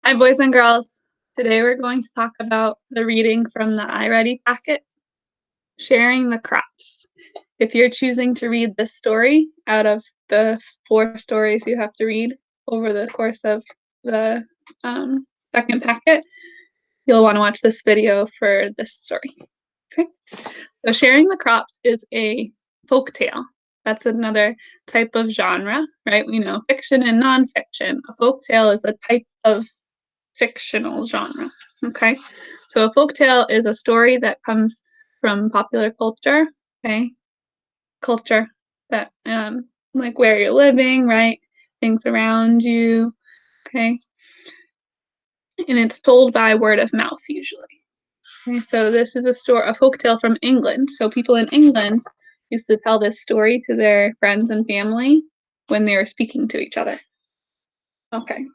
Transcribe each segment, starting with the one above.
Hi, boys and girls. Today we're going to talk about the reading from the iReady packet, Sharing the Crops. If you're choosing to read this story out of the 4 stories you have to read over the course of the second packet, you'll want to watch this video for this story. Okay, so Sharing the Crops is a folk tale. That's another type of genre, right? We know fiction and nonfiction. A folk tale is a type of fictional genre. Okay, so a folktale is a story that comes from popular culture. Okay, culture that like where you're living, right? Things around you. Okay, and it's told by word of mouth usually. Okay, so this is a folktale from England. So people in England used to tell this story to their friends and family when they were speaking to each other. Okay.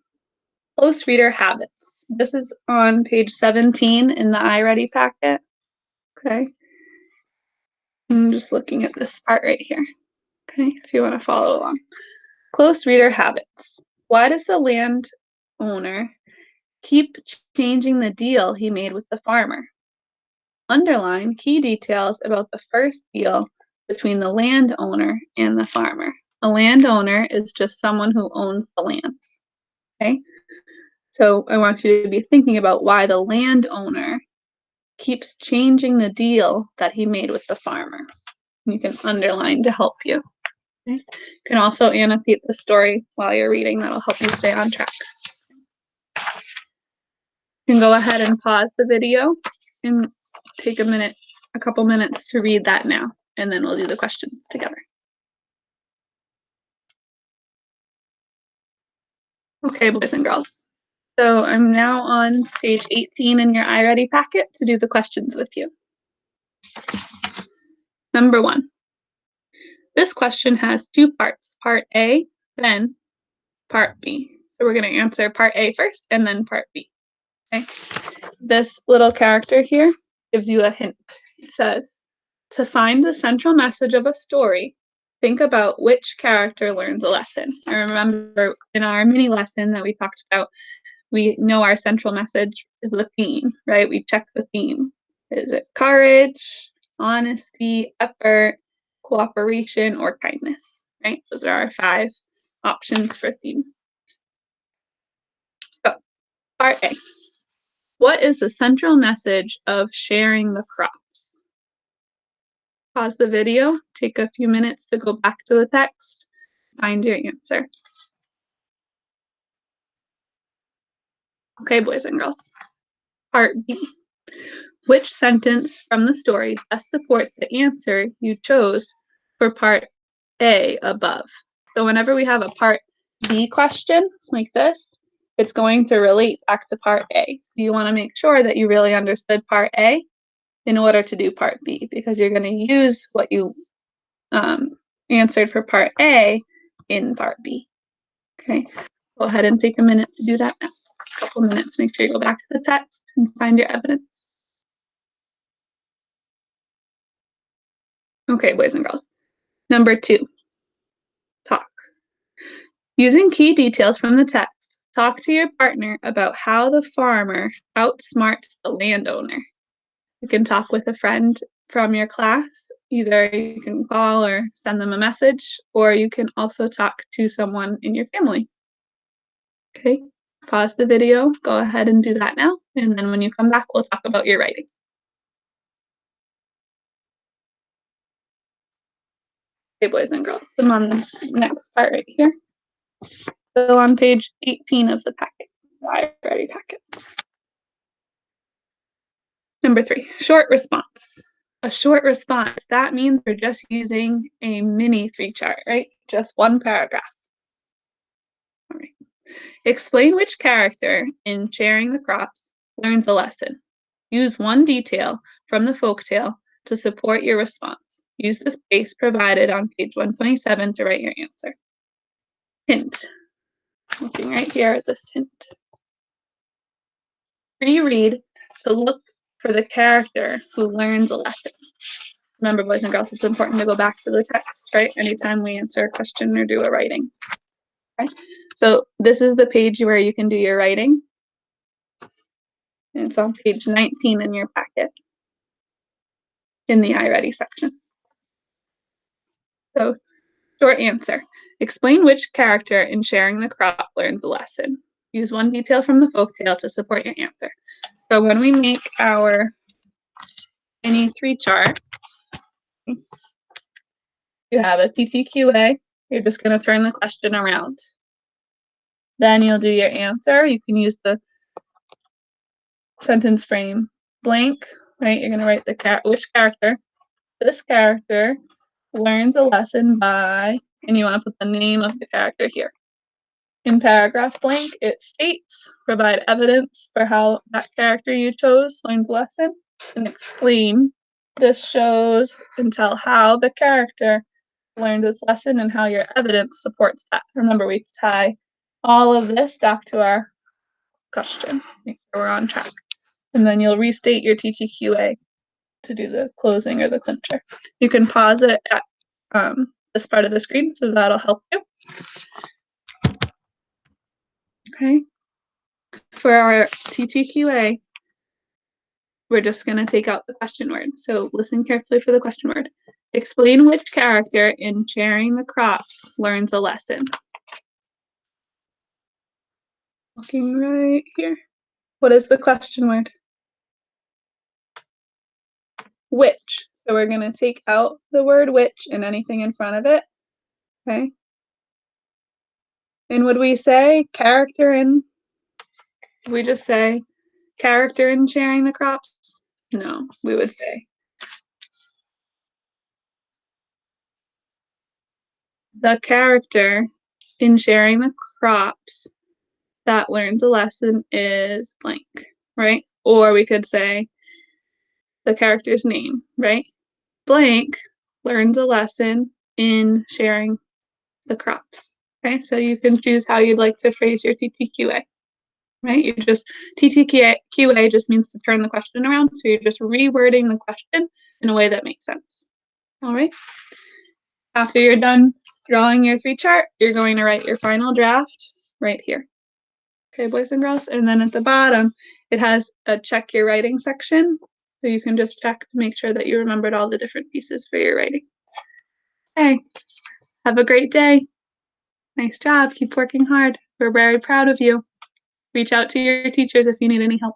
Close reader habits. This is on page 17 in the iReady packet. Okay. I'm just looking at this part right here. Okay, if you want to follow along. Close reader habits. Why does the landowner keep changing the deal he made with the farmer? Underline key details about the first deal between the landowner and the farmer. A landowner is just someone who owns the land. Okay? So I want you to be thinking about why the landowner keeps changing the deal that he made with the farmer. You can underline to help you. Okay. You can also annotate the story while you're reading. That'll help you stay on track. You can go ahead and pause the video and take a couple minutes to read that now, and then we'll do the questions together. Okay, boys and girls. So I'm now on page 18 in your iReady packet to do the questions with you. Number 1. This question has 2 parts, part A, then part B. So we're going to answer part A first and then part B. Okay. This little character here gives you a hint. It says, to find the central message of a story, think about which character learns a lesson. I remember in our mini lesson that we talked about, we know our central message is the theme, right? We check the theme. Is it courage, honesty, effort, cooperation, or kindness, right? Those are our 5 options for theme. So, part A. What is the central message of sharing the crops? Pause the video, take a few minutes to go back to the text, find your answer. Okay, boys and girls. Part B. Which sentence from the story best supports the answer you chose for part A above? So whenever we have a part B question like this, it's going to relate back to part A. So you want to make sure that you really understood part A in order to do part B, because you're going to use what you answered for part A in part B. Okay, go ahead and take a minute to do that now. A couple minutes, make sure you go back to the text and find your evidence. Okay, boys and girls. Number 2, talk. Using key details from the text, talk to your partner about how the farmer outsmarts the landowner. You can talk with a friend from your class. Either you can call or send them a message, or you can also talk to someone in your family. Okay, pause the video, go ahead and do that now, and then when you come back, we'll talk about your writing. Okay, boys and girls, I'm on the next part right here. Still on page 18 of the packet, the iReady packet. Number 3, short response. A short response, that means we're just using a mini 3 chart, right? Just one paragraph. All right. Explain which character in Sharing the Crops learns a lesson. Use one detail from the folktale to support your response. Use the space provided on page 127 to write your answer. Hint. Looking right here at this hint. Reread to look for the character who learns a lesson. Remember, boys and girls, it's important to go back to the text, right? Anytime we answer a question or do a writing. Okay? So this is the page where you can do your writing. And it's on page 19 in your packet in the iReady section. So, short answer. Explain which character in sharing the crop learned the lesson. Use one detail from the folktale to support your answer. So when we make our mini 3 chart, you have a TTQA. You're just going to turn the question around. Then you'll do your answer. You can use the sentence frame blank, right? You're going to write which character. This character learns a lesson by, and you want to put the name of the character here. In paragraph blank, it states, provide evidence for how that character you chose learned the lesson, and explain. This shows and tell how the character learned this lesson and how your evidence supports that. Remember, we tie all of this back to our question. Make sure we're on track. And then you'll restate your TTQA to do the closing or the clincher. You can pause it at this part of the screen, so that'll help you. Okay. For our TTQA, we're just going to take out the question word. So listen carefully for the question word. Explain which character in sharing the crops learns a lesson. Looking right here. What is the question word? Which. So we're going to take out the word which and anything in front of it. Okay. And would we say character in? We just say character in sharing the crops? No, we would say the character in sharing the crops that learns a lesson is blank, right? Or we could say the character's name, right? Blank learns a lesson in sharing the crops. Okay, so you can choose how you'd like to phrase your TTQA, right? You just, TTQA just means to turn the question around, so you're just rewording the question in a way that makes sense. All right. After you're done drawing your 3 chart, you're going to write your final draft right here. Okay, boys and girls. And then at the bottom, it has a check your writing section. So you can just check to make sure that you remembered all the different pieces for your writing. Okay, have a great day. Nice job. Keep working hard. We're very proud of you. Reach out to your teachers if you need any help.